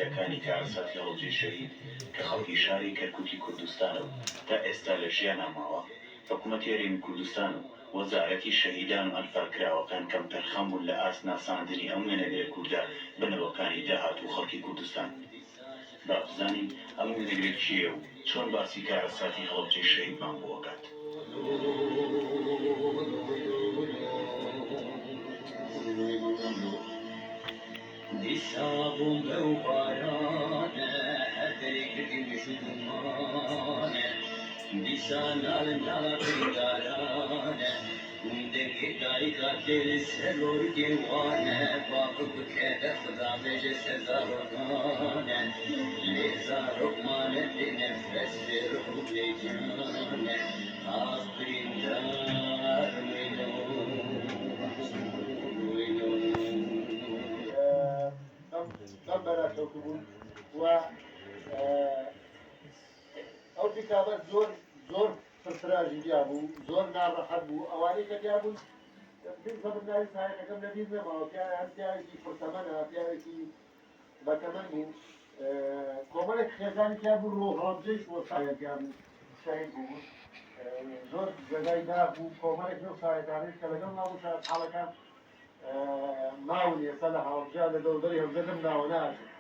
سەرکردەکانی کارەساتی هەڵبجەی شەهید کە خەڵکی شاری کەرکووکی کوردستانە و تا ئێستا لە ژیانە ماوە حکوومەتی هەرێمی کوردستان و وەزارەتی شەهیدان و ئەنفارکراوەکان کەم پەرخەم بوون لە ئاست ناساندنی ئەم وێنەگرە کووردە بنەوەکانی داهاتوو خەڵکی کوردستان. با بزانین ئەم وێنەگرە کیە و چۆن باسی کارەساتی هەڵبجەی شەهیدمان بۆ ئەکات. دیسابوم بەو بارانە هەتەی کردی بشدومانە دیسان ناڵە پێدارانە دەگی دایکا تێر سەرۆر گێوانە باقی بکە خدا بێژە سەزارۆنانە لێزارۆکمانە بێنەفەس بێڕ و بێجانە ئافریندار بەرە کەوتبوون و ئەو پیکابە زۆر فرفراژی دیا بوو زۆر ناڕەحەت بوو ئەوانەی کە دیا بوون زەمناوی سایەکەکەم لەبیر نەماوە هەم پیاوێکی پرتەمەنە پیاوێکی بەتەمەن بوو کۆمەڵێک خێزانی تیا بوو ڕۆهڵبجەیش بۆ سایەکیان بوو شەهید بوو زۆر جێگای داغ بوو کۆمەڵێک لەو سایەکانەی کە لەگەڵ ناو حاڵەکان ماون ئێستا لە هەڵبجە لە دەوبەری هەڵبجە لەم ناوە ناژێت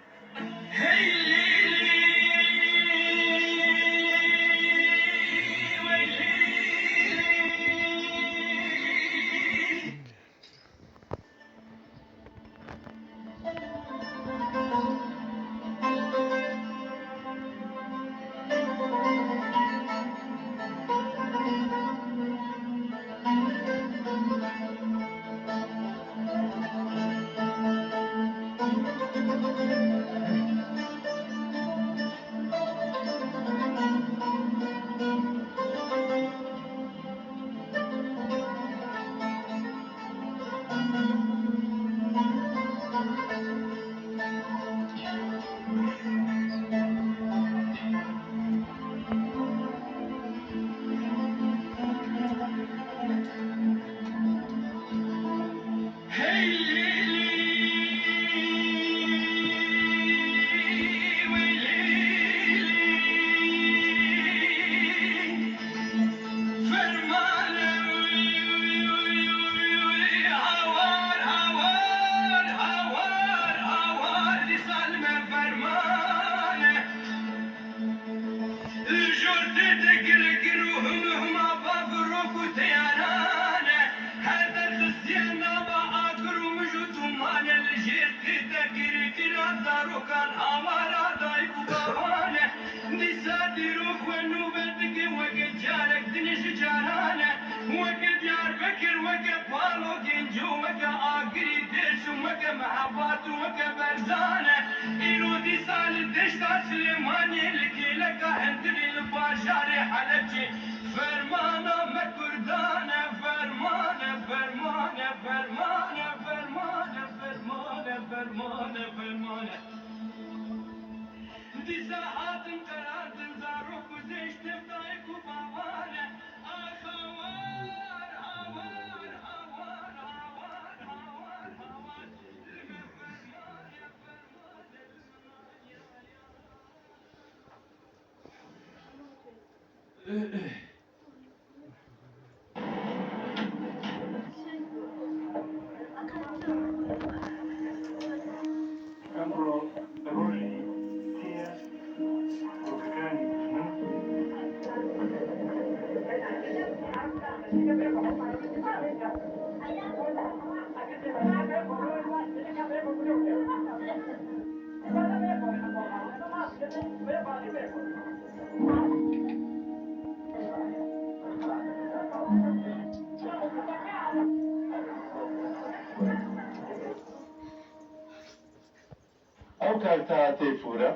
ئەو کارتاتەی فورە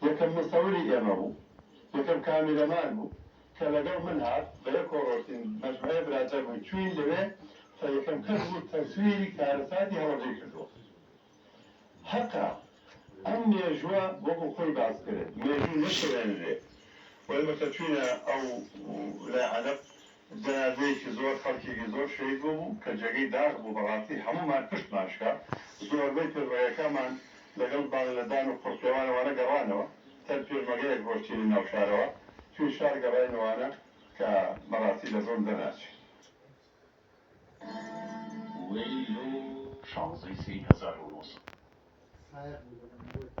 یەکەم مستەوری ئێمە بوو یەکەم کامێرەمان بوو کە لەگەڵ من هات بە یەک کۆڕۆستین مەجموعەیە برادەر بووین چوین لەوێ تا یەکەم کەس بوو تەسویری کارەساتی هەوڵەی کردووە حەقا ئەم مێژووە وەکو خۆی باس کرد مێژوو نەشێنرێ وەمە کە چوینە ئەو لای عەلەق جەنازەیەکی زۆر خەڵکێکی زۆر شەهید بوو کە جێگەی داغ بوو بەڕاستی هەموومان پشتمان شکا زۆربەی پێڕۆیەکەمان لەگەڵ باڵەدان و قورسێوان شارەوانەوە تەل پێشمەگەیەک بۆ شتێنی ناو شارەوە توی شار گەڕاینەوانە کە مەڕاسی لە زۆن دەناچێت. 16 1900